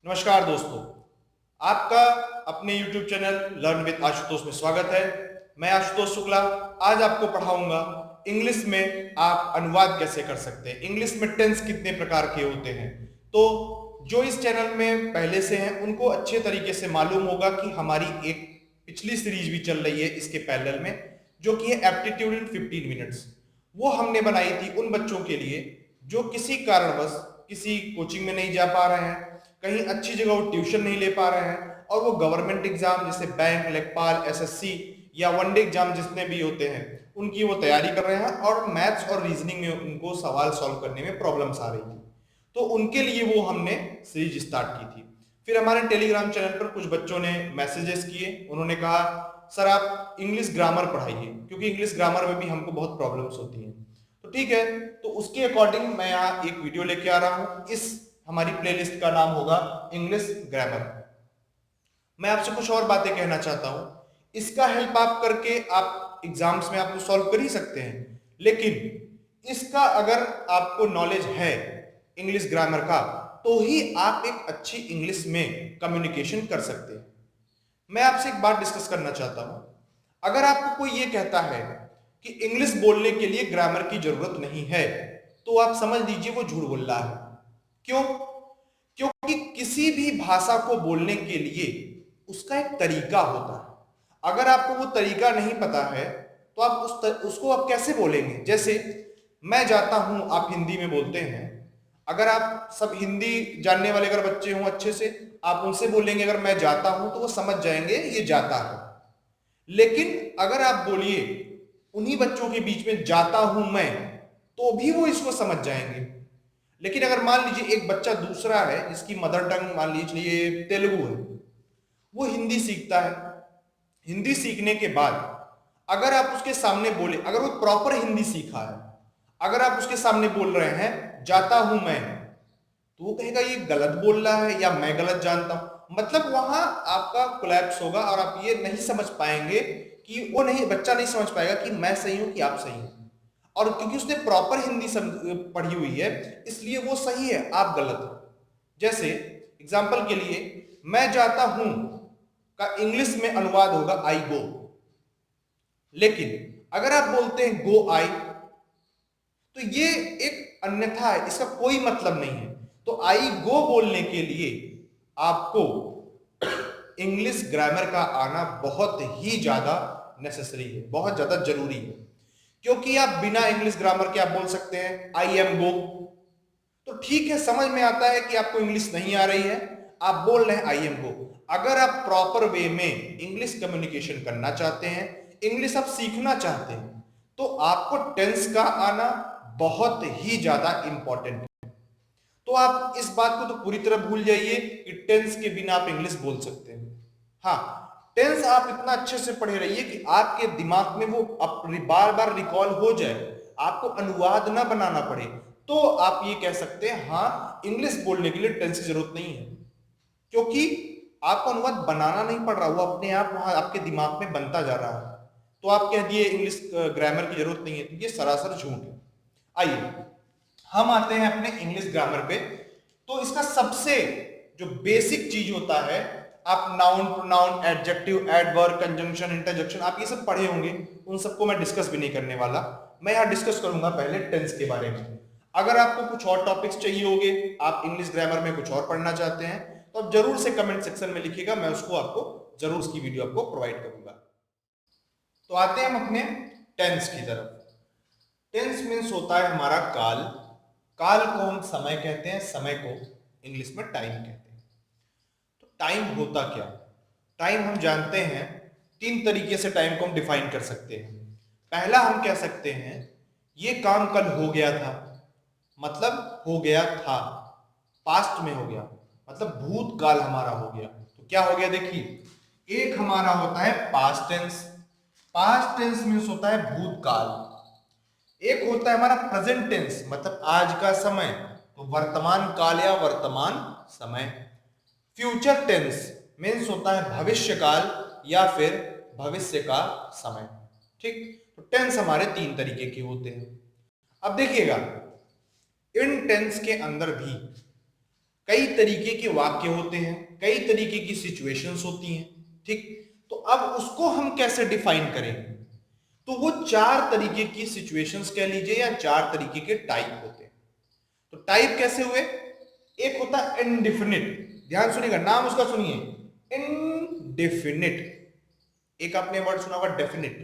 नमस्कार दोस्तों, आपका अपने YouTube channel learn with Ashutosh में स्वागत है। मैं आशुतोष शुक्ला आज आपको पढ़ाऊंगा इंग्लिश में आप अनुवाद कैसे कर सकते हैं, इंग्लिश में टेंस कितने प्रकार के होते हैं। तो जो इस चैनल में पहले से हैं उनको अच्छे तरीके से मालूम होगा कि हमारी एक पिछली सीरीज भी चल रही है इसके पैरेलल में, जो कि है एप्टीट्यूड इन 15 मिनट्स। वो हमने बनाई थी उन बच्चों के लिए जो किसी कारणवश किसी कोचिंग में नहीं जा पा रहे हैं, कहीं अच्छी जगह वो ट्यूशन नहीं ले पा रहे हैं और वो गवर्नमेंट एग्जाम जैसे बैंक, लेखपाल, एसएससी या वनडे एग्जाम जितने भी होते हैं उनकी वो तैयारी कर रहे हैं और मैथ्स और रीजनिंग में उनको सवाल सॉल्व करने में प्रॉब्लम्स आ रही थी। तो उनके लिए वो हमने सीरीज स्टार्ट की थी। फिर हमारे टेलीग्राम चैनल पर कुछ बच्चों ने मैसेजेस किए, उन्होंने कहा सर आप इंग्लिश ग्रामर पढ़ाइए क्योंकि इंग्लिश ग्रामर में भी हमको बहुत प्रॉब्लम्स होती हैं। तो ठीक है, तो उसके अकॉर्डिंग मैं यहाँ एक वीडियो लेके आ रहा हूँ। इस हमारी प्लेलिस्ट का नाम होगा इंग्लिश ग्रामर। मैं आपसे कुछ और बातें कहना चाहता हूं। इसका हेल्प आप करके आप एग्जाम्स में आप तो सॉल्व कर ही सकते हैं, लेकिन इसका अगर आपको नॉलेज है इंग्लिश ग्रामर का तो ही आप एक अच्छी इंग्लिश में कम्युनिकेशन कर सकते हैं। मैं आपसे एक बात डिस्कस करना चाहता हूं। अगर आपको कोई ये कहता है कि इंग्लिश बोलने के लिए ग्रामर की जरूरत नहीं है तो आप समझ लीजिए वो झूठ बोल रहा है। क्यों? क्योंकि किसी भी भाषा को बोलने के लिए उसका एक तरीका होता है। अगर आपको वो तरीका नहीं पता है तो आप उसको आप कैसे बोलेंगे? जैसे मैं जाता हूं, आप हिंदी में बोलते हैं। अगर आप सब हिंदी जानने वाले अगर बच्चे हों अच्छे से, आप उनसे बोलेंगे अगर मैं जाता हूं तो वो समझ जाएंगे ये जाता है। लेकिन अगर आप बोलिए उन्हीं बच्चों के बीच में जाता हूं मैं, तो भी वो इसको समझ जाएंगे। लेकिन अगर मान लीजिए एक बच्चा दूसरा है जिसकी मदर टंग मान लीजिए तेलुगु है, वो हिंदी सीखता है। हिंदी सीखने के बाद अगर आप उसके सामने बोले, अगर वो प्रॉपर हिंदी सीखा है, अगर आप उसके सामने बोल रहे हैं जाता हूं मैं, तो वो कहेगा ये गलत बोल रहा है या मैं गलत जानता हूं। मतलब वहां आपका कोलैप्स होगा और आप ये नहीं समझ पाएंगे कि वो नहीं, बच्चा नहीं समझ पाएगा कि मैं सही हूं कि आप सही हैं। और क्योंकि उसने प्रॉपर हिंदी पढ़ी हुई है इसलिए वो सही है, आप गलत हो। जैसे एग्जाम्पल के लिए मैं जाता हूं का इंग्लिश में अनुवाद होगा आई गो। लेकिन अगर आप बोलते हैं गो आई, तो ये एक अन्यथा है, इसका कोई मतलब नहीं है। तो आई गो बोलने के लिए आपको इंग्लिश ग्रामर का आना बहुत ही ज्यादा नेसेसरी है, बहुत ज्यादा जरूरी है। क्योंकि आप बिना इंग्लिश ग्रामर के आप बोल सकते हैं आई एम गो, तो ठीक है, समझ में आता है कि आपको इंग्लिश नहीं आ रही है, आप बोल रहे हैं आई एम गो। अगर आप प्रॉपर वे में इंग्लिश कम्युनिकेशन करना चाहते हैं, इंग्लिश आप सीखना चाहते हैं, तो आपको टेंस का आना बहुत ही ज्यादा इंपॉर्टेंट है। तो आप इस बात को तो पूरी तरह भूल जाइए कि टेंस के बिना आप इंग्लिश बोल सकते हैं। हाँ, टेंस आप इतना अच्छे से पढ़े रहिए कि आपके दिमाग में वो बार बार रिकॉल हो जाए, आपको अनुवाद ना बनाना पड़े, तो आप ये कह सकते हैं हाँ इंग्लिश बोलने के लिए टेंस की जरूरत नहीं है। क्योंकि आपको अनुवाद बनाना नहीं पड़ रहा, वो अपने आप वहां आपके दिमाग में बनता जा रहा है। तो आप कह दिए इंग्लिश ग्रामर की जरूरत नहीं है, तो ये सरासर झूठ है। आइए हम आते हैं अपने इंग्लिश ग्रामर पे। तो इसका सबसे जो बेसिक चीज होता है, आप noun, pronoun, adjective, adverb, conjunction, interjection, आप ये सब पढ़े होंगे, उन सबको मैं डिस्कस भी नहीं करने वाला। मैं यहाँ डिस्कस करूंगा पहले टेंस के बारे में। अगर आपको कुछ और टॉपिक्स चाहिए होंगे, आप इंग्लिश ग्रामर में कुछ और पढ़ना चाहते हैं, तो आप जरूर से कमेंट सेक्शन में लिखिएगा, मैं उसको आपको जरूर उसकी वीडियो आपको प्रोवाइड करूंगा। तो आते हैं हम अपने टेंस की तरफ। टेंस मीन्स होता है हमारा काल। काल को हम समय कहते हैं, समय को इंग्लिश में टाइम कहते हैं। तो टाइम होता क्या? टाइम हम जानते हैं, तीन तरीके से टाइम को हम डिफाइन कर सकते हैं। पहला हम कह सकते हैं ये काम कल हो गया था, मतलब हो गया था, पास्ट में हो गया, मतलब भूतकाल हमारा हो गया। तो क्या हो गया देखिए, एक हमारा होता है past tense. Past tense means होता है भूतकाल। एक होता है हमारा प्रेजेंट टेंस, मतलब आज का समय, तो वर्तमान काल या वर्तमान समय। फ्यूचर टेंस मीन्स होता है भविष्यकाल या फिर भविष्य का समय। ठीक, तो टेंस हमारे 3 तरीके के होते हैं। अब देखिएगा, इन टेंस के अंदर भी कई तरीके के वाक्य होते हैं, कई तरीके की सिचुएशंस होती हैं। ठीक, तो अब उसको हम कैसे डिफाइन करेंगे? तो वो 4 तरीके की सिचुएशंस कह लीजिए या 4 तरीके के टाइप होते हैं। तो टाइप कैसे हुए? एक होता है इनडिफिनिट, ध्यान सुनिएगा, नाम उसका सुनिए, इनडेफिनिट। एक आपने वर्ड सुना होगा डेफिनिट।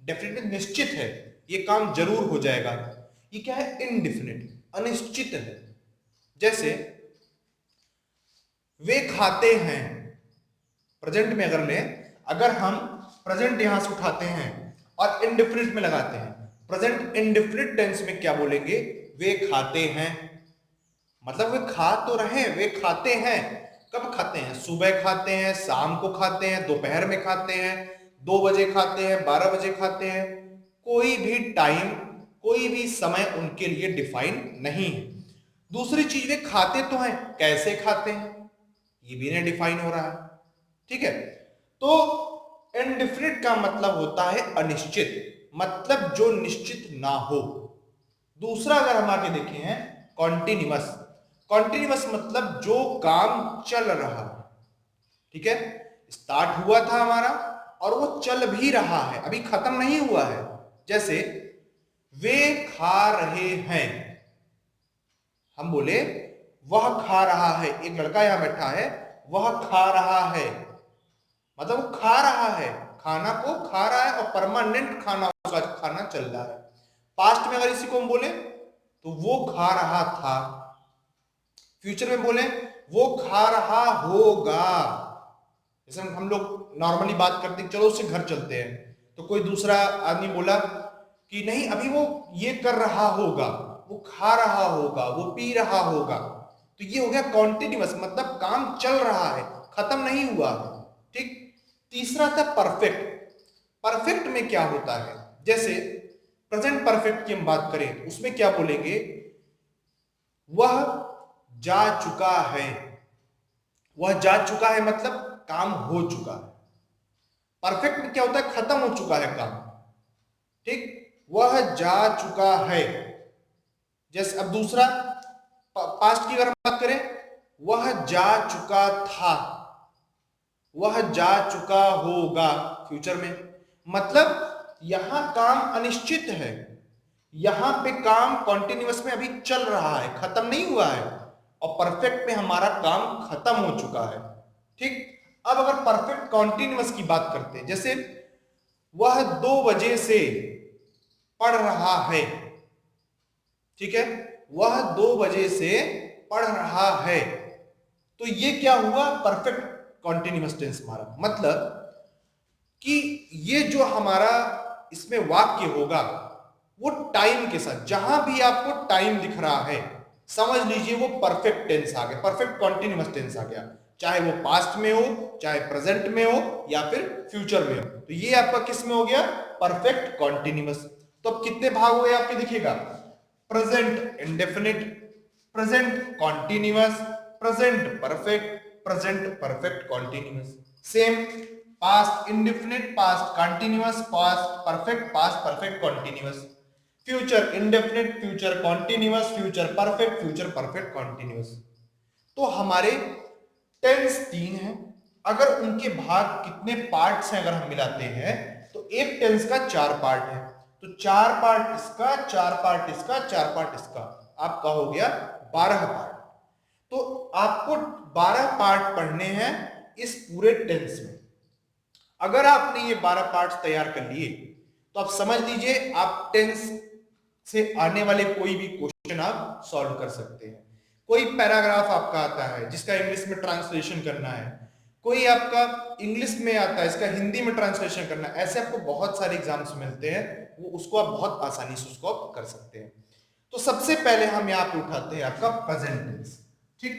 डेफिनिट निश्चित है, ये काम जरूर हो जाएगा। ये क्या है? इनडिफिनिट, अनिश्चित है। जैसे वे खाते हैं, प्रेजेंट में अगर लें, अगर हम प्रेजेंट यहां से उठाते हैं और इनडिफिनिट में लगाते हैं, प्रेजेंट इनडिफिनिट टेंस में क्या बोलेंगे? वे खाते हैं, मतलब वे खा तो रहे, वे खाते हैं। कब खाते हैं? सुबह खाते हैं, शाम को खाते हैं, दोपहर में खाते हैं, 2 बजे खाते हैं, 12 बजे खाते हैं। कोई भी टाइम, कोई भी समय उनके लिए डिफाइन नहीं है। दूसरी चीज, वे खाते तो हैं, कैसे खाते हैं ये भी नहीं डिफाइन हो रहा है। ठीक है, तो इनडिफिनिट का मतलब होता है अनिश्चित, मतलब जो निश्चित ना हो। दूसरा अगर हम आके देखें हैं कॉन्टिन्यूअस। कॉन्टिन्यूअस मतलब जो काम चल रहा है। ठीक है, स्टार्ट हुआ था हमारा और वो चल भी रहा है, अभी खत्म नहीं हुआ है। जैसे वे खा रहे हैं, हम बोले वह खा रहा है, एक लड़का यहां बैठा है, वह खा रहा है, मतलब वो खा रहा है, खाना को खा रहा है और परमानेंट खाना, उसका खाना चल रहा है। पास्ट में अगर इसी को हम बोले तो वो खा रहा था। फ्यूचर में बोले वो खा रहा होगा। जैसे हम लोग नॉर्मली बात करते हैं, चलो उससे घर चलते हैं, तो कोई दूसरा आदमी बोला कि नहीं अभी वो ये कर रहा होगा, वो खा रहा होगा, वो पी रहा होगा। तो ये हो गया कॉन्टिन्यूअस, मतलब काम चल रहा है, खत्म नहीं हुआ है। ठीक, तीसरा था परफेक्ट। परफेक्ट में क्या होता है? जैसे प्रेजेंट परफेक्ट की हम बात करें, उसमें क्या बोलेंगे? वह जा चुका है। वह जा चुका है मतलब काम हो चुका है। परफेक्ट में क्या होता है? खत्म हो चुका है काम। ठीक, वह जा चुका है। जैसे अब दूसरा पास्ट की अगर हम बात करें, वह जा चुका था, वह जा चुका होगा फ्यूचर में, मतलब यहां काम अनिश्चित है, यहां पे काम कॉन्टिन्यूअस में अभी चल रहा है, खत्म नहीं हुआ है। और परफेक्ट में हमारा काम खत्म हो चुका है। ठीक, अब अगर परफेक्ट कॉन्टिन्यूअस की बात करते हैं, जैसे वह 2 बजे से पढ़ रहा है। ठीक है, वह 2 बजे से पढ़ रहा है, तो ये क्या हुआ? परफेक्ट कॉन्टिन्यूअस टेंस हमारा, मतलब कि ये जो हमारा इसमें वाक्य होगा वो टाइम के साथ, जहां भी आपको टाइम दिख रहा है समझ लीजिए वो परफेक्ट टेंस आ गया, परफेक्ट कॉन्टिन्यूअस टेंस आ गया, चाहे वो पास्ट में हो, चाहे प्रेजेंट में हो या फिर फ्यूचर में हो। तो ये आपका किस में हो गया? Perfect continuous. तो अब कितने भाग हुए आपके दिखेगा? Present indefinite, present continuous, present perfect, present perfect continuous. Same past indefinite, past continuous, past perfect, past perfect continuous. Future indefinite, future continuous, future perfect, future perfect continuous. तो हमारे टेंस 3 हैं। अगर उनके भाग कितने पार्ट्स हैं अगर हम मिलाते हैं तो एक टेंस का 4 पार्ट है। तो 4 पार्ट इसका, 4 पार्ट इसका, 4 पार्ट इसका, आपका हो गया 12 पार्ट। तो आपको 12 पार्ट पढ़ने हैं इस पूरे टेंस में। अगर आपने ये 12 पार्ट्स तैयार कर लिए तो आप समझ लीजिए आप टेंस से आने वाले कोई भी क्वेश्चन आप सॉल्व कर सकते हैं। कोई पैराग्राफ आपका आता है जिसका इंग्लिश में ट्रांसलेशन करना है, कोई आपका इंग्लिश में आता है इसका हिंदी में ट्रांसलेशन करना है, ऐसे आपको बहुत सारे एग्जाम्स मिलते हैं, वो उसको आप बहुत आसानी से उसको आप कर सकते हैं। तो सबसे पहले हम यहाँ पे उठाते हैं आपका प्रेजेंट टेंस। ठीक,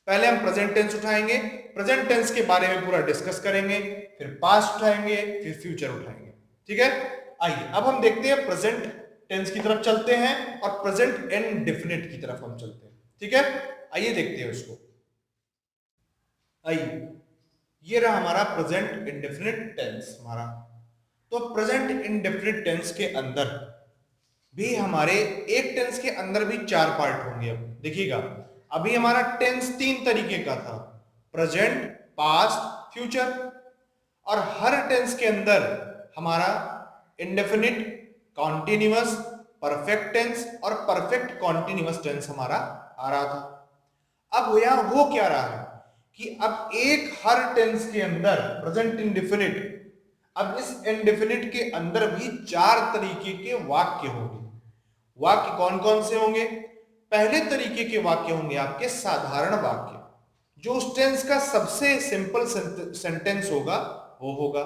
पहले हम प्रेजेंट टेंस उठाएंगे, प्रेजेंट टेंस के बारे में पूरा डिस्कस करेंगे, फिर पास्ट उठाएंगे, फिर फ्यूचर उठाएंगे। ठीक है, आइए अब हम देखते हैं प्रेजेंट टेंस की तरफ चलते हैं और प्रेजेंट इंडेफिनिट की तरफ हम चलते हैं। ठीक है, आइए देखते हैं उसको। आइए, ये रहा हमारा प्रेजेंट इंडेफिनिट टेंस हमारा। तो प्रेजेंट इंडेफिनिट टेंस के अंदर भी हमारे एक टेंस के अंदर भी चार पार्ट होंगे। अब देखिएगा, अभी हमारा टेंस तीन तरीके का था, प्रेजेंट, पास्ट, फ्यूचर। और हर टेंस के अंदर हमारा इंडेफिनिट, कॉन्टिन्यूअस, परफेक्ट टेंस और परफेक्ट कॉन्टिन्यूअस टेंस हमारा आ रहा था। अब यहां हो क्या रहा है कि अब एक हर टेंस के अंदर प्रेजेंट इंडेफिनिट, अब इस इंडेफिनिट के अंदर भी चार तरीके के वाक्य होंगे। वाक्य कौन कौन से होंगे? पहले तरीके के वाक्य होंगे आपके साधारण वाक्य, जो उस टेंस का सबसे सिंपल सेंटेंस होगा वो होगा।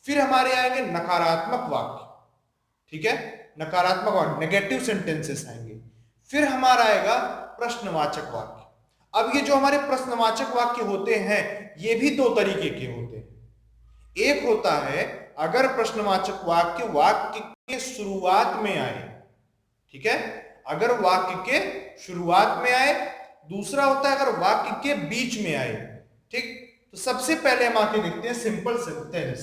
फिर हमारे आएंगे नकारात्मक वाक्य, ठीक है, नकारात्मक वाक्य, नेगेटिव सेंटेंसेस आएंगे। फिर हमारा आएगा प्रश्नवाचक वाक्य। अब ये जो हमारे प्रश्नवाचक वाक्य होते हैं, ये भी दो तरीके के होते हैं। एक होता है अगर प्रश्नवाचक वाक्य वाक्य के शुरुआत में आए, ठीक है, अगर वाक्य के शुरुआत में आए। दूसरा होता है अगर वाक्य के बीच में आए, ठीक। तो सबसे पहले हम आके देखते हैं सिंपल सेंटेंस,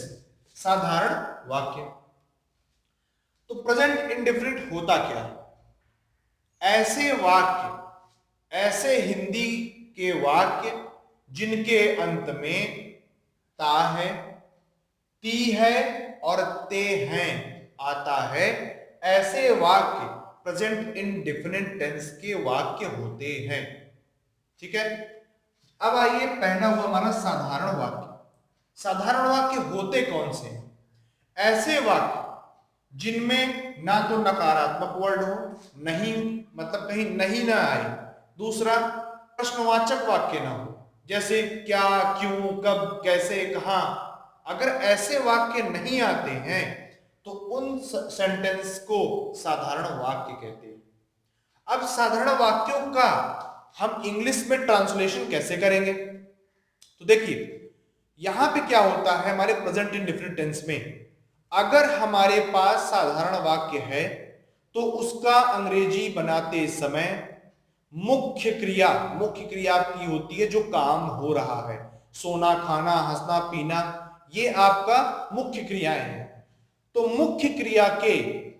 साधारण वाक्य। तो प्रेजेंट इंडेफिनिट होता क्या है? ऐसे वाक्य, ऐसे हिंदी के वाक्य जिनके अंत में ता है, ती है और ते हैं आता है, ऐसे वाक्य प्रेजेंट इंडेफिनिट टेंस के वाक्य होते हैं, ठीक है। अब आइए, पहला हुआ हमारा साधारण वाक्य। साधारण वाक्य होते कौन से हैं? ऐसे वाक्य जिनमें ना तो नकारात्मक वर्ड हो, नहीं मतलब कहीं नहीं ना आए। दूसरा, प्रश्नवाचक वाक्य ना हो, जैसे क्या, क्यों, कब, कैसे, कहां। अगर ऐसे वाक्य नहीं आते हैं तो उन सेंटेंस को साधारण वाक्य कहते हैं। अब साधारण वाक्यों का हम इंग्लिश में ट्रांसलेशन कैसे करेंगे? तो देखिए, यहां पे क्या होता है हमारे प्रेजेंट इंडेफिनिट टेंस में, अगर हमारे पास साधारण वाक्य है तो उसका अंग्रेजी बनाते समय मुख्य क्रिया की होती है, जो काम हो रहा है, सोना, खाना, हंसना, पीना, ये आपका मुख्य क्रियाएं हैं। तो मुख्य क्रिया के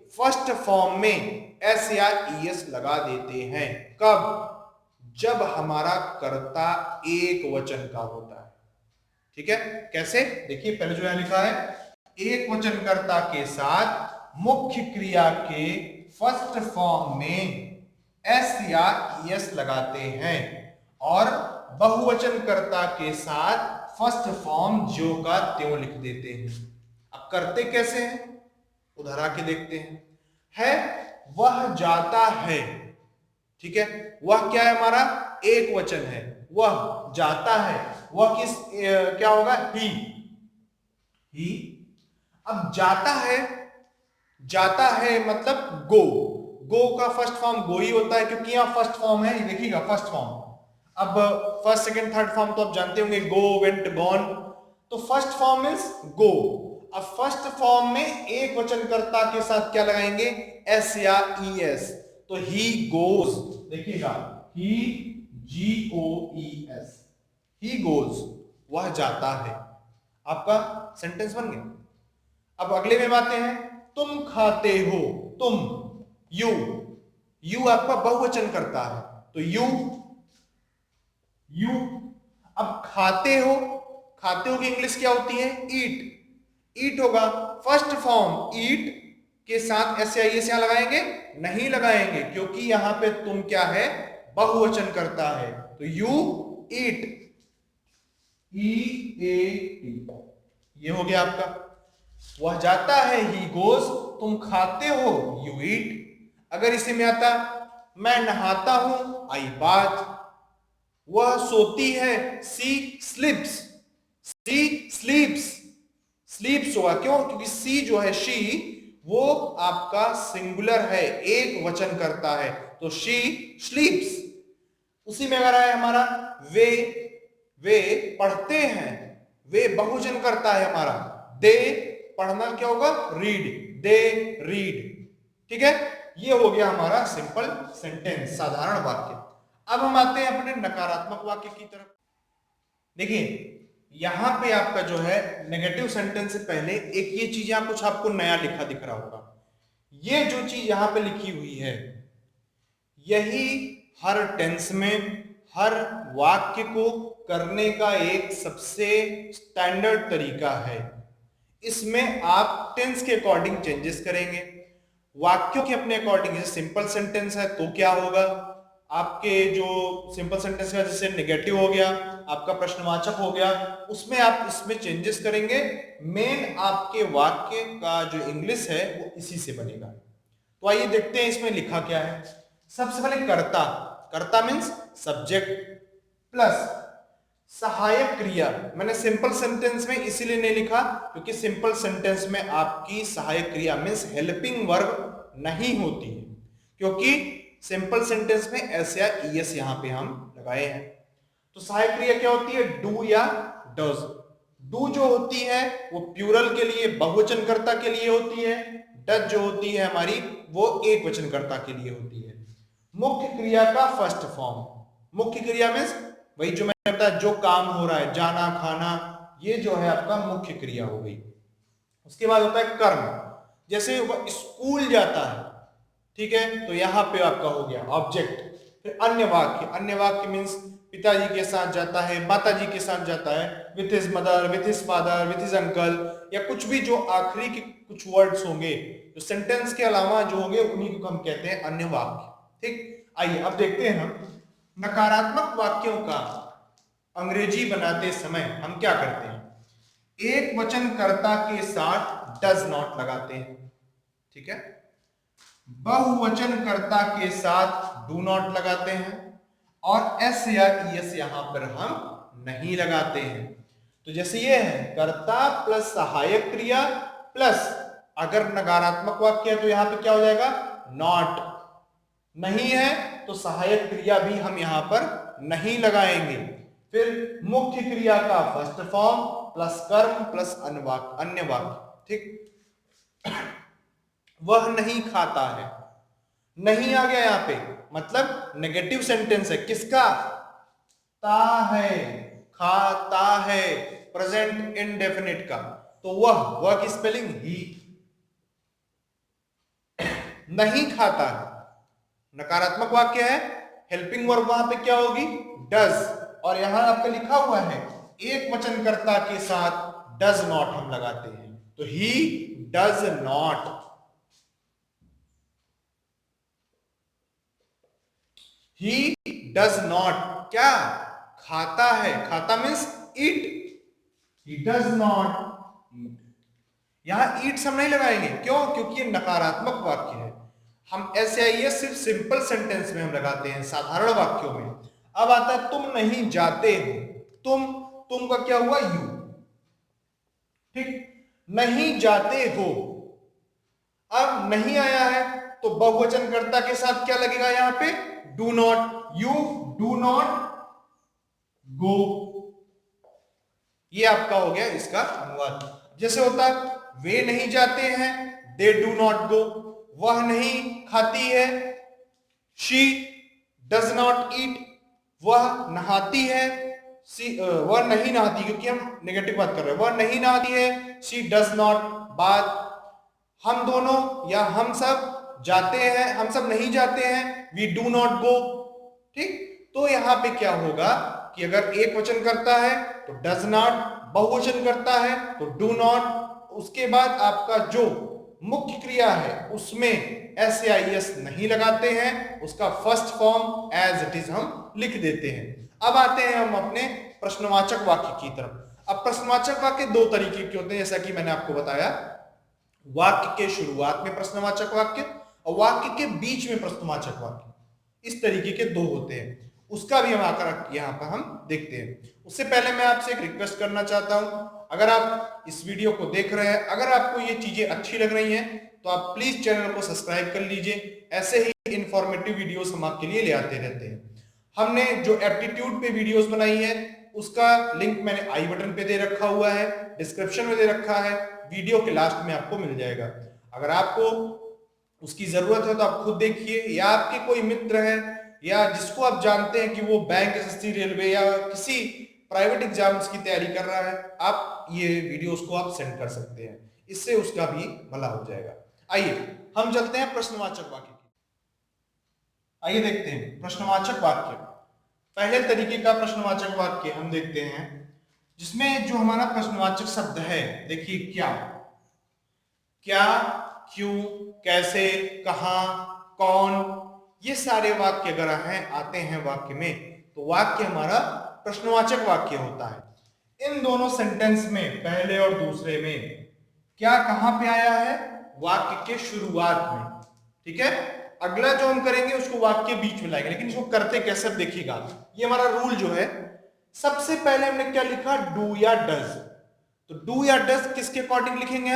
फर्स्ट फॉर्म में एस या ईएस लगा देते हैं। कब? जब हमारा कर्ता एक वचन का होता है, ठीक है। कैसे? देखिए, पहले जो यहां लिखा है, एक वचन कर्ता के साथ मुख्य क्रिया के फर्स्ट फॉर्म में एस या ईएस लगाते हैं, और बहुवचन कर्ता के साथ फर्स्ट फॉर्म ज्यों का त्यों लिख देते हैं। अब करते कैसे हैं, उधर आके देखते हैं। है वह जाता है, ठीक है, वह क्या है हमारा? एक वचन है, वह जाता है। वह किस क्या होगा? ही। अब जाता है मतलब गो का फर्स्ट फॉर्म गो ही होता है, क्योंकि यहां फर्स्ट फॉर्म है, देखिएगा फर्स्ट फॉर्म। अब फर्स्ट, सेकंड, थर्ड फॉर्म तो आप जानते होंगे, गो, वेंट, गॉन। तो फर्स्ट फॉर्म मींस गो। अब फर्स्ट फॉर्म में एक वचन कर्ता के साथ क्या लगाएंगे? एस या ईएस। तो ही गोज, देखिएगा, ही गोज, वह जाता है। आपका सेंटेंस बन गया। अब अगले में आते हैं, तुम खाते हो, तुम, यू आपका बहुवचन करता है, तो यू। अब खाते हो की इंग्लिश क्या होती है? ईट होगा। फर्स्ट फॉर्म ईट के साथ एस या ईएस यहां लगाएंगे? नहीं लगाएंगे, क्योंकि यहां पे तुम क्या है? बहुवचन करता है, तो यू ईट, EAT, ये हो गया आपका। वह जाता है, ही गोज, तुम खाते हो, यू ईट। अगर इसी में आता, मैं नहाता हूं, आई बाथ। वह सोती है, सी स्लीप्स, स्लीप्स होगा। क्यों? क्योंकि सी जो है, शी, वो आपका सिंगुलर है, एक वचन करता है, तो शी स्लीप्स। उसी में अगर है हमारा वे पढ़ते हैं, वे बहुवचन करता है हमारा, दे, पढ़ना क्या होगा? रीड, दे रीड, ठीक है। ये हो गया हमारा सिंपल सेंटेंस, साधारण वाक्य। अब हम आते हैं अपने नकारात्मक वाक्य की तरफ। देखिए यहां पे आपका जो है नेगेटिव सेंटेंस से पहले एक ये चीज यहाँ कुछ आपको नया लिखा दिख रहा होगा। ये जो चीज यहां पे लिखी हुई है यही हर टेंस में हर वाक्य को करने का एक सबसे स्टैंडर्ड तरीका है। इसमें आप टेंस के अकॉर्डिंग चेंजेस करेंगे, वाक्यों के अपने अकॉर्डिंग। जैसे सिंपल सेंटेंस है तो क्या होगा, आपके जो सिंपल सेंटेंस का जैसे नेगेटिव हो गया, आपका प्रश्नवाचक हो गया, उसमें आप इसमें चेंजेस करेंगे। मेन आपके वाक्य का जो इंग्लिश है वो इसी से बनेगा। तो आइए देखते हैं इसमें लिखा क्या है। सबसे पहले कर्ता, कर्ता मीन्स सब्जेक्ट प्लस सहायक क्रिया। मैंने सिंपल सेंटेंस में इसीलिए नहीं लिखा क्योंकि सिंपल सेंटेंस में आपकी सहायक क्रिया मीन्स हेल्पिंग वर्ब नहीं होती है, क्योंकि सिंपल सेंटेंस में एस या ईएस यहां पे हम लगाए हैं। तो सहायक क्रिया क्या होती है, डू या डज। डू जो होती है वो प्लूरल के लिए बहुवचनकर्ता के लिए होती है, डज जो होती है हमारी वो एक वचनकर्ता के लिए होती है। मुख्य क्रिया का फर्स्ट फॉर्म, मुख्य क्रिया मीन्स वही जो मैंने बताया जो काम हो रहा है, जाना खाना, ये जो है आपका मुख्य क्रिया हो गई। उसके बाद होता है कर्म, जैसे वह स्कूल जाता है, ठीक है, तो यहां पे आपका हो गया ऑब्जेक्ट। फिर अन्य वाक्य, अन्य वाक्य मीन्स पिताजी के साथ जाता है, माताजी के साथ जाता है, with his mother, with his father, with his uncle, या कुछ भी जो आखिरी के कुछ वर्ड्स होंगे जो सेंटेंस के अलावा जो होंगे उन्हीं को हम कहते हैं अन्य वाक्य। ठीक, आइए अब देखते हैं हम नकारात्मक वाक्यों का अंग्रेजी बनाते समय हम क्या करते हैं। एक वचनकर्ता के साथ डज नॉट लगाते हैं, ठीक है, बहुवचनकर्ता के साथ डू नॉट लगाते हैं, और एस या ईएस यहां पर हम नहीं लगाते हैं। तो जैसे ये है कर्ता प्लस सहायक क्रिया प्लस अगर नकारात्मक वाक्य है तो यहां पे क्या हो जाएगा, नॉट। नहीं है तो सहायक क्रिया भी हम यहां पर नहीं लगाएंगे। फिर मुख्य क्रिया का फर्स्ट फॉर्म प्लस कर्म प्लस अन्य वाक्य, ठीक। वह नहीं खाता है, नहीं आ गया यहां पे, मतलब नेगेटिव सेंटेंस है किसका, ता है, खाता है, प्रेजेंट इंडेफिनिट का। तो वह की स्पेलिंग ही, नहीं खाता है नकारात्मक वाक्य है, हेल्पिंग वर्ब वहां पे क्या होगी, डज, और यहां आपका लिखा हुआ है एक वचनकर्ता के साथ डज नॉट हम लगाते हैं, तो he does not, he does not क्या खाता है, खाता means eat, he does not eat. यहां ईट हम नहीं लगाएंगे, क्यों, क्योंकि ये नकारात्मक वाक्य है। हम ऐसे आइए सिर्फ सिंपल सेंटेंस में हम लगाते हैं, साधारण वाक्यों में। अब आता है तुम नहीं जाते हो, तुम का क्या हुआ, यू, ठीक, नहीं जाते हो। अब नहीं आया है तो बहुवचनकर्ता के साथ क्या लगेगा यहां पे, do not, you do not go. ये आपका हो गया इसका अनुवाद। जैसे होता है वे नहीं जाते हैं, दे डू नॉट गो, वह नहीं खाती है, शी डज नॉट ईट, वह नहाती है, वह नहीं नहाती, क्योंकि हम नेगेटिव बात कर रहे हैं, वह नहीं नहाती है, शी डज नॉट बात। हम दोनों या हम सब जाते हैं, हम सब नहीं जाते हैं, वी डू नॉट गो, ठीक। तो यहां पे क्या होगा कि अगर एक वचन करता है तो डज नॉट, बहुवचन करता है तो डू नॉट, उसके बाद आपका जो मुख्य क्रिया है उसमें एस या एस नहीं लगाते हैं, उसका first form as it is हम लिख देते हैं। अब आते हैं हम अपने प्रश्नवाचक वाक्य की तरफ। अब प्रश्नवाचक वाक्य दो तरीके के होते हैं, जैसा कि मैंने आपको बताया, वाक्य के शुरुआत में प्रश्नवाचक वाक्य और वाक्य के बीच में प्रश्नवाचक वाक्य, इस तरीके के दो होते हैं। उसका भी हम आकर यहाँ पर हम देखते हैं। उससे पहले मैं आपसे एक रिक्वेस्ट करना चाहता हूं, अगर आप इस वीडियो को देख रहे हैं, अगर आपको ये चीजें अच्छी लग रही हैं तो आप प्लीज चैनल को सब्सक्राइब कर लीजिए। ऐसे ही इंफॉर्मेटिव वीडियोस हम आपके लिए ले आते रहते हैं। हमने जो एप्टीट्यूड पे वीडियोस बनाई है उसका लिंक मैंने आई बटन पे दे रखा हुआ है, डिस्क्रिप्शन में दे रखा है, वीडियो के लास्ट में आपको मिल जाएगा। अगर आपको उसकी जरूरत है तो आप खुद देखिए, या आपके कोई मित्र है या जिसको आप जानते हैं कि वो बैंक, एसएससी, रेलवे या किसी प्राइवेट एग्जाम्स की तैयारी कर रहा है, आप ये वीडियोस को आप सेंड कर सकते हैं, इससे उसका भी भला हो जाएगा। आइए हम चलते हैं प्रश्नवाचक वाक्य की। आइए देखते हैं प्रश्नवाचक वाक्य। पहले तरीके का प्रश्नवाचक वाक्य हम देखते हैं, जिसमें जो हमारा प्रश्नवाचक शब्द है, देखिए क्या, क्या, क्यों, कैसे, कहां, कौन, ये सारे वाक्य अगर आते हैं वाक्य में, तो वाक्य हमारा प्रश्नवाचक वाक्य होता है। इन दोनों सेंटेंस में, पहले और दूसरे में, क्या कहां पे आया है? वाक्य के शुरुआत में, ठीक है। अगला जो हम करेंगे उसको वाक्य के बीच में लाएंगे, लेकिन इसको करते कैसे देखिएगा। ये हमारा रूल जो है, सबसे पहले हमने क्या लिखा, डू या डज। तो डू या डज किसके अकॉर्डिंग लिखेंगे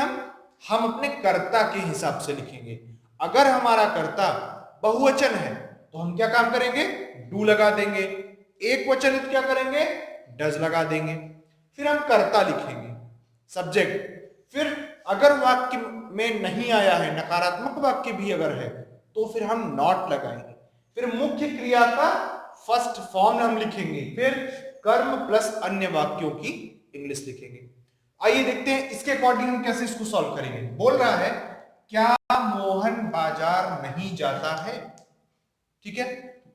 हम अपने कर्ता के हिसाब से लिखेंगे। अगर हमारा कर्ता बहुवचन है तो हम क्या काम करेंगे, डू लगा देंगे। एक वचन है तो क्या करेंगे, डज लगा देंगे। फिर हम कर्ता लिखेंगे, सब्जेक्ट। फिर अगर वाक्य में नहीं आया है, नकारात्मक वाक्य भी अगर है, तो फिर हम नॉट लगाएंगे। फिर मुख्य क्रिया का फर्स्ट फॉर्म हम लिखेंगे, फिर कर्म प्लस अन्य वाक्यों की इंग्लिश लिखेंगे। आइए देखते हैं इसके अकॉर्डिंग हम कैसे इसको सॉल्व करेंगे। बोल रहा है, क्या मोहन बाजार नहीं जाता है? ठीक है,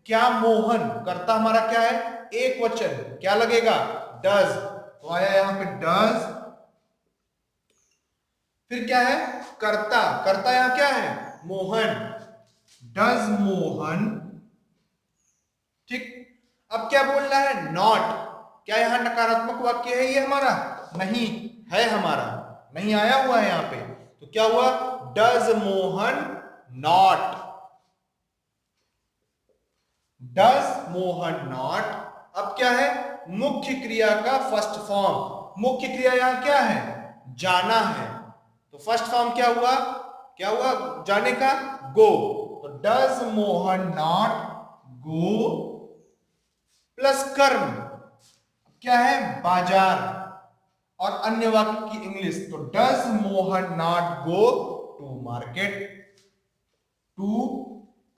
क्या मोहन, कर्ता हमारा क्या है, एक वचन, क्या लगेगा, डज। तो आया यहां पे डज। फिर क्या है, कर्ता, कर्ता यहां क्या है, मोहन, डज मोहन। ठीक, अब क्या बोल रहा है, नॉट। क्या यहां नकारात्मक वाक्य है ये हमारा? नहीं है, हमारा नहीं आया हुआ है यहां पे। तो क्या हुआ, does Mohan not, does Mohan not. अब क्या है, मुख्य क्रिया का फर्स्ट फॉर्म। मुख्य क्रिया यहां क्या है, जाना है। तो फर्स्ट फॉर्म क्या हुआ, क्या हुआ, जाने का, गो। तो does Mohan not go plus कर्म क्या है, बाजार, और अन्य वाक्य की इंग्लिश। तो does Mohan not go to market, to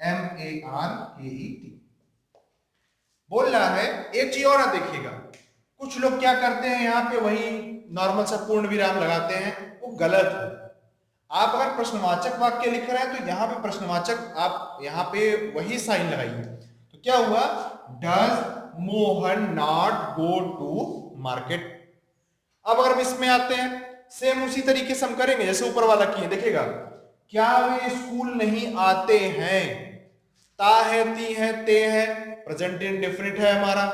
MARKET। बोल रहा है, एक चीज और देखिएगा, कुछ लोग क्या करते हैं, यहां पे वही नॉर्मल सा पूर्ण विराम लगाते हैं, वो गलत है। आप अगर प्रश्नवाचक वाक्य लिख रहे हैं तो यहां पे प्रश्नवाचक आप यहां पे वही साइन लगाइए। तो क्या हुआ, does Mohan not go to market. अब अगर हम इसमें आते हैं, सेम उसी तरीके से हम करेंगे जैसे ऊपर वाला किए। देखिएगा, क्या वे स्कूल नहीं आते हैं? ता है, ती है, ते है, प्रेजेंट इंडेफिनिट है हमारा।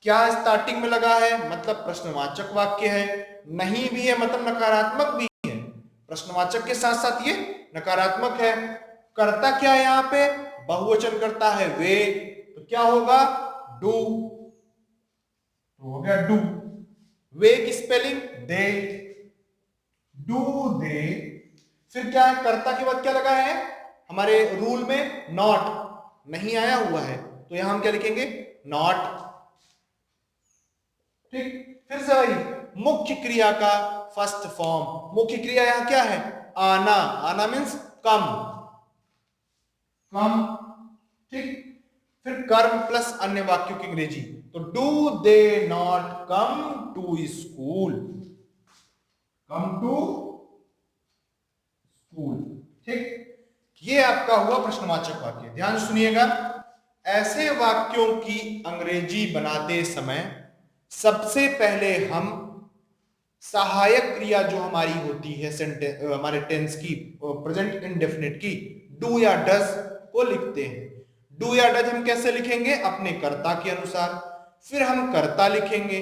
क्या स्टार्टिंग में लगा है, मतलब प्रश्नवाचक वाक्य है। नहीं भी है, मतलब नकारात्मक भी है। प्रश्नवाचक के साथ साथ ये नकारात्मक है। कर्ता क्या है यहाँ पे, बहुवचन करता है वे, तो क्या होगा, डू। तो हो गया डू। वे की स्पेलिंग दे, डू दे। फिर क्या है, कर्ता के बाद क्या लगा है, हमारे रूल में नॉट, नहीं आया हुआ है, तो यहां हम क्या लिखेंगे, नॉट। ठीक, फिर से वही मुख्य क्रिया का फर्स्ट फॉर्म। मुख्य क्रिया यहां क्या है, आना। आना मीन्स कम, कम। ठीक, फिर कर्म प्लस अन्य वाक्यों की अंग्रेजी। तो do they not come to school, come to school. ठीक, ये आपका हुआ प्रश्नवाचक वाक्य। ध्यान सुनिएगा, ऐसे वाक्यों की अंग्रेजी बनाते समय सबसे पहले हम सहायक क्रिया जो हमारी होती है हमारे टेंस की, प्रेजेंट इंडेफिनिट की, डू या डज को लिखते हैं। डू या डज हम कैसे लिखेंगे, अपने कर्ता के अनुसार। फिर हम कर्ता लिखेंगे।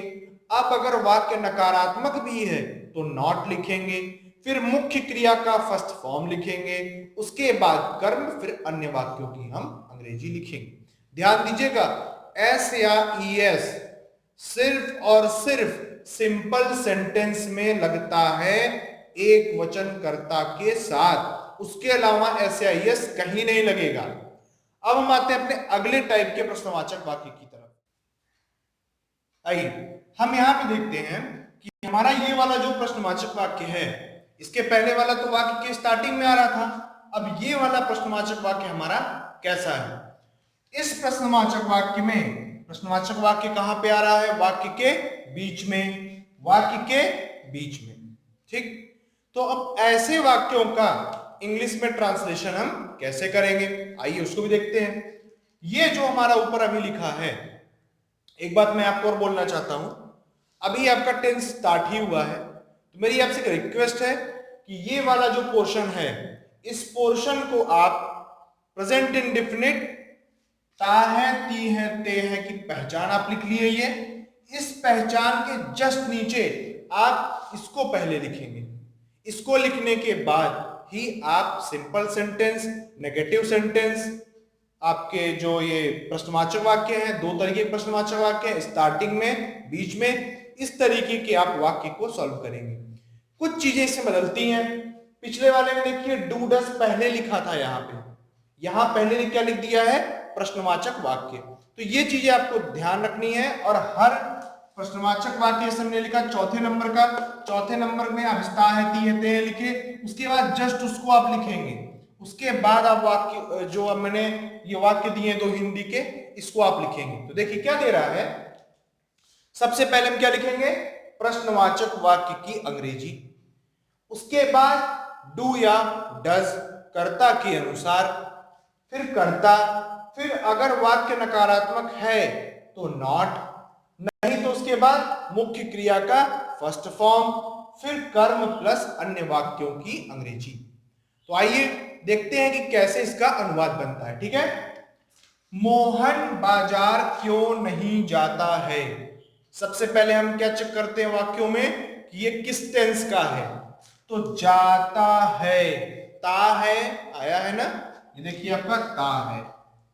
अब अगर वाक्य नकारात्मक भी है तो नॉट लिखेंगे। फिर मुख्य क्रिया का फर्स्ट फॉर्म लिखेंगे, उसके बाद कर्म, फिर अन्य वाक्यों की हम अंग्रेजी लिखेंगे। ध्यान दीजिएगा, एस या ES सिर्फ और सिर्फ सिंपल सेंटेंस में लगता है एक वचन कर्ता के साथ, उसके अलावा एस या ES कहीं नहीं लगेगा। अब हम आते हैं अपने अगले टाइप के प्रश्नवाचक वाक्य की तरफ। आइए हम यहां पे देखते हैं कि हमारा ये वाला जो प्रश्नवाचक वाक्य है, इसके पहले वाला तो वाक्य के स्टार्टिंग में आ रहा था, अब ये वाला प्रश्नवाचक वाक्य हमारा कैसा है। इस प्रश्नवाचक वाक्य में प्रश्नवाचक वाक्य कहां पे आ रहा है? वाक्य के बीच में, वाक्य के बीच में। ठीक, तो अब ऐसे वाक्यों का इंग्लिश में ट्रांसलेशन हम कैसे करेंगे, आइए उसको भी देखते हैं। ये जो हमारा ऊपर अभी लिखा है, एक बात मैं आपको और बोलना चाहता हूं, अभी आपका टेंस स्टार्ट ही हुआ है, तो मेरी आपसे एक रिक्वेस्ट है कि ये वाला जो पोर्शन है, इस पोर्शन को आप प्रेजेंट इंडेफिनिट ता है, ती है, ते है की पहचान आप लिख लिए। ये इस पहचान के जस्ट नीचे आप इसको पहले लिखेंगे। इसको लिखने के बाद ही आप सिंपल सेंटेंस, नेगेटिव सेंटेंस, आपके जो ये प्रश्नवाचक वाक्य हैं, दो तरीके के प्रश्नवाचक वाक्य हैं, स्टार्टिंग में, बीच में, इस तरीके के आप वाक्य को सॉल्व करेंगे। कुछ चीजें इसमें बदलती हैं। पिछले वाले में देखिए डू डस पहले लिखा था, यहां पहले क्या लिख दिया है? प्रश्नवाचक वाक्य। तो ये चीजें आपको ध्यान रखनी है, और हर प्रश्नवाचक वाक्य हमने लिखा चौथे नंबर का, चौथे नंबर में आप ता है, ती है, ते है लिखे, उसके बाद जस्ट उसको आप लिखेंगे। उसके बाद आप वाक्य जो अब मैंने ये वाक्य दिए दो हिंदी के, इसको आप लिखेंगे। तो देखिए क्या दे रहा है, सबसे पहले हम क्या लिखेंगे? प्रश्नवाचक वाक्य की अंग्रेजी, उसके बाद डू या डज कर्ता के अनुसार, फिर कर्ता, फिर अगर वाक्य नकारात्मक है तो नॉट, नहीं तो उसके बाद मुख्य क्रिया का फर्स्ट फॉर्म, फिर कर्म प्लस अन्य वाक्यों की अंग्रेजी। तो आइए देखते हैं कि कैसे इसका अनुवाद बनता है। ठीक है, मोहन बाजार क्यों नहीं जाता है? सबसे पहले हम क्या चेक करते हैं वाक्यों में कि ये किस टेंस का है। तो जाता है, ता है, आया है ना, ये देखिए आपका ता है,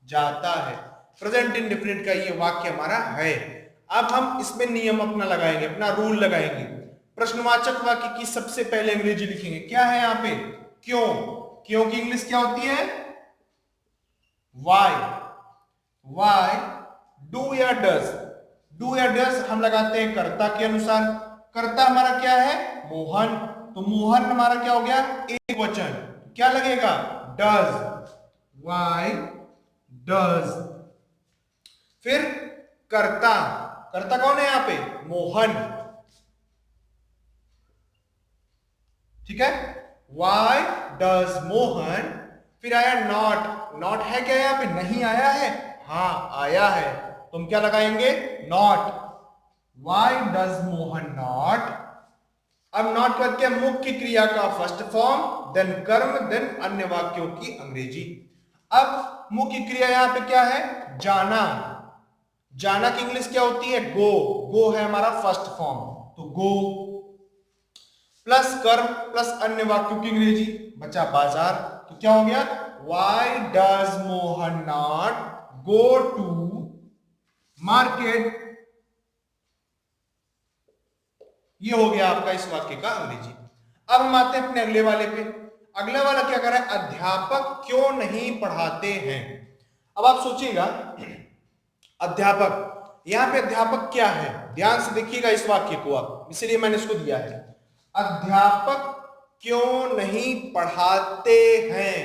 जाता है, प्रेजेंट इंडेफिनिट का ये वाक्य हमारा है। अब हम इसमें नियम अपना लगाएंगे, अपना रूल लगाएंगे। प्रश्नवाचक वाक्य की सबसे पहले अंग्रेजी लिखेंगे। क्या है यहाँ पे? क्यों। क्यों की इंग्लिश क्या होती है? वाई। वाई, डू या डज, डू या डज हम लगाते हैं कर्ता के अनुसार। कर्ता हमारा क्या है? मोहन, तो मोहन हमारा क्या हो गया? एक वचन, क्या लगेगा? Does, why does. फिर कर्ता, कर्ता कौन है यहाँ पे? मोहन, ठीक है, वाई डज मोहन। फिर आया नॉट, नॉट है क्या यहाँ पे? नहीं आया है, हाँ आया है, तो हम क्या लगाएंगे? Not, Y does Mohan not. अब नॉट करके मुख्य क्रिया का फर्स्ट फॉर्म, देन कर्म, देन अन्य वाक्यों की अंग्रेजी। अब मुख्य क्रिया यहां पे क्या है? जाना। जाना की इंग्लिश क्या होती है? गो, गो है हमारा फर्स्ट फॉर्म, तो गो प्लस कर्म प्लस अन्य वाक्यों की अंग्रेजी, बचा बाजार, तो क्या हो गया? Why does Mohan not go to market. ये हो गया आपका इस वाक्य का अंग्रेजी। अब हम आते हैं अपने अगले वाले पे। अगला वाला क्या कर रहा है? अध्यापक क्यों नहीं पढ़ाते हैं। अब आप सोचिएगा, अध्यापक, यहां पे अध्यापक क्या है? ध्यान से देखिएगा इस वाक्य को आप, इसलिए मैंने इसको दिया है। अध्यापक क्यों नहीं पढ़ाते हैं?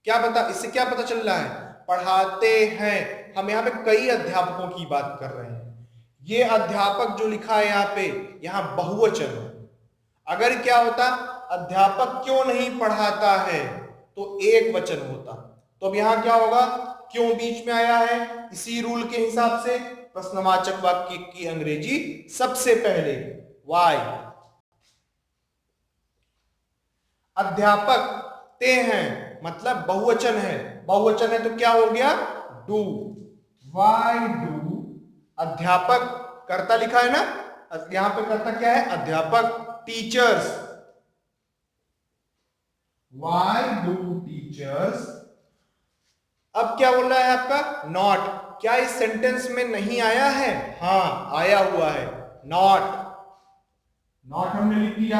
क्या पता, इससे क्या पता चल रहा है? पढ़ाते हैं। हम यहाँ पे कई अध्यापकों की बात कर रहे हैं। ये अध्यापक जो लिखा है यहाँ पे, यहाँ बहुवचन है। अगर क्या होता, अध्यापक क्यों नहीं पढ़ाता है, तो एक वचन होता। तो अब यहां क्या होगा? क्यों बीच में आया है, इसी रूल के हिसाब से प्रश्नवाचक वाक्य की अंग्रेजी सबसे पहले वाई। अध्यापक ते हैं, मतलब बहुवचन है, बहुवचन है तो क्या हो गया? डू, वाई डू अध्यापक। कर्ता लिखा है ना, यहां पे कर्ता क्या है? अध्यापक। Teachers, why do teachers. अब क्या बोल रहा है आपका? नॉट। क्या इस सेंटेंस में नहीं आया है? हाँ आया हुआ है, नॉट, नॉट हमने लिख दिया।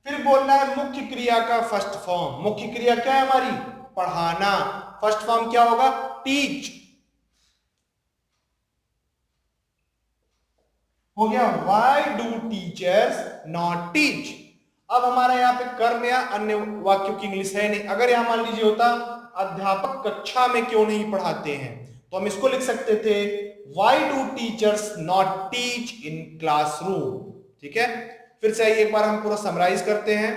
फिर बोल रहा है मुख्य क्रिया का फर्स्ट फॉर्म। मुख्य क्रिया क्या है हमारी? पढ़ाना। फर्स्ट फॉर्म क्या होगा? टीच। हो गया, why do teachers not teach. अब हमारा यहाँ पे कर्म या अन्य वाक्यों की इंग्लिश है नहीं। अगर यहां मान लीजिए होता अध्यापक कक्षा में क्यों नहीं पढ़ाते हैं, तो हम इसको लिख सकते थे why do teachers not teach in classroom. ठीक है, फिर से एक बार हम पूरा समराइज करते हैं।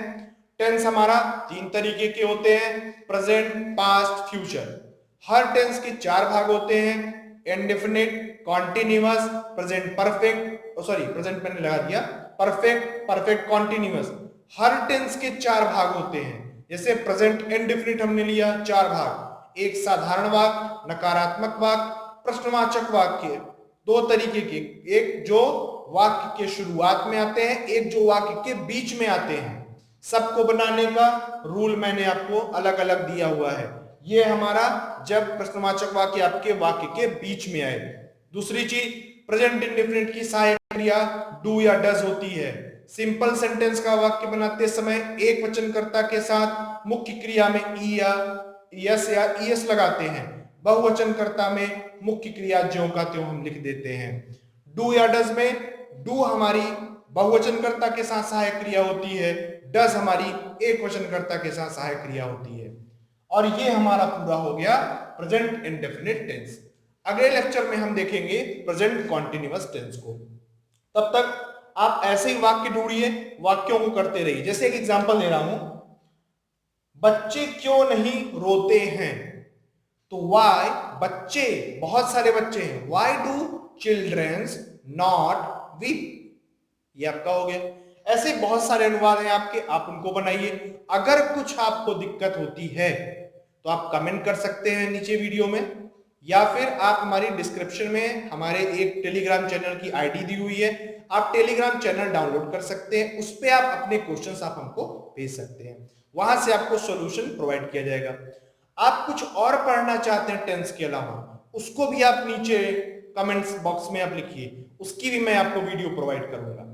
टेंस हमारा 3 तरीके के होते हैं, प्रेजेंट, पास्ट, फ्यूचर। हर टेंस के 4 भाग होते हैं, indefinite, continuous, present perfect, sorry present मैंने लगा दिया, परफेक्ट, परफेक्ट कॉन्टिन्यूअस। हर टेंस के 4 भाग होते हैं। जैसे प्रेजेंट इंडेफिनिट हमने लिया 4 भाग, एक साधारण वाक्य, नकारात्मक वाक्य, प्रश्नवाचक वाक्य। 2 तरीके के, एक जो वाक्य के शुरुआत में आते हैं, एक जो वाक्य के बीच में आते हैं। सबको बनाने का रूल मैंने आपको अलग अलग दिया हुआ है। ये हमारा जब प्रश्नवाचक वाक्य आपके वाक्य के बीच में आए। दूसरी चीज, प्रेजेंट इंडेफिनिट की सहायक क्रिया डू या डज होती है। सिंपल सेंटेंस का वाक्य बनाते समय एक वचनकर्ता के साथ मुख्य क्रिया में ई या यस या ईएस लगाते हैं। बहुवचनकर्ता में मुख्य क्रिया ज्यों का त्यों हम लिख देते हैं। डू या डज में डू हमारी बहुवचनकर्ता के साथ सहायक क्रिया होती है, डज हमारी एक वचनकर्ता के साथ सहायक क्रिया होती है। और ये हमारा पूरा हो गया प्रेजेंट इंडेफिनिट टेंस। अगले लेक्चर में हम देखेंगे प्रेजेंट कॉन्टिन्यूअस टेंस को। तब तक आप ऐसे ही वाक्य ढूंढिए, वाक्यों को करते रहिए। जैसे एक एग्जांपल दे रहा हूं, बच्चे क्यों नहीं रोते हैं, तो वाई, बच्चे, बहुत सारे बच्चे हैं, why do childrens not weep, ये आपका हो गया। ऐसे बहुत सारे अनुवाद हैं आपके, आप उनको बनाइए। अगर कुछ आपको दिक्कत होती है तो आप कमेंट कर सकते हैं नीचे वीडियो में, या फिर आप हमारी डिस्क्रिप्शन में हमारे एक टेलीग्राम चैनल की आईडी दी हुई है, आप टेलीग्राम चैनल डाउनलोड कर सकते हैं। उस पर आप अपने क्वेश्चंस आप हमको भेज सकते हैं, वहां से आपको सॉल्यूशन प्रोवाइड किया जाएगा। आप कुछ और पढ़ना चाहते हैं टेंस के अलावा, उसको भी आप नीचे कमेंट्स बॉक्स में आप लिखिए, उसकी भी मैं आपको वीडियो प्रोवाइड करूंगा।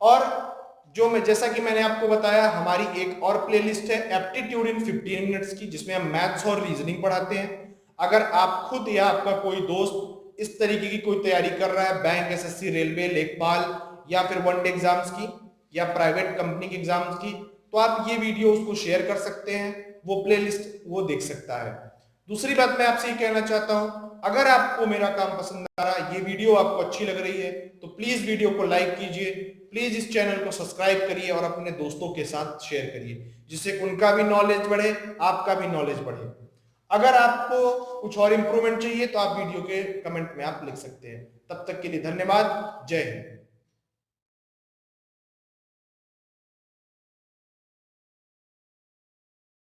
और जो मैं, जैसा कि मैंने आपको बताया, हमारी एक और प्लेलिस्ट है एप्टीट्यूड इन 15 मिनट्स की, जिसमें हम मैथ्स और रीजनिंग पढ़ाते हैं। अगर आप खुद या आपका कोई दोस्त इस तरीके की कोई तैयारी कर रहा है, बैंक, एसएससी, रेलवे, लेखपाल, या फिर वनडे एग्जाम्स की, या प्राइवेट कंपनी के एग्जाम्स की, तो आप ये वीडियो उसको शेयर कर सकते हैं, वो प्लेलिस्ट वो देख सकता है। दूसरी बात मैं आपसे ये कहना चाहता हूं, अगर आपको मेरा काम पसंद आ रहा है, ये वीडियो आपको अच्छी लग रही है, तो प्लीज वीडियो को लाइक कीजिए, प्लीज इस चैनल को सब्सक्राइब करिए और अपने दोस्तों के साथ शेयर करिए, जिससे उनका भी नॉलेज बढ़े, आपका भी नॉलेज बढ़े। अगर आपको कुछ और इंप्रूवमेंट चाहिए तो आप वीडियो के कमेंट में आप लिख सकते हैं। तब तक के लिए धन्यवाद। जय हिंद।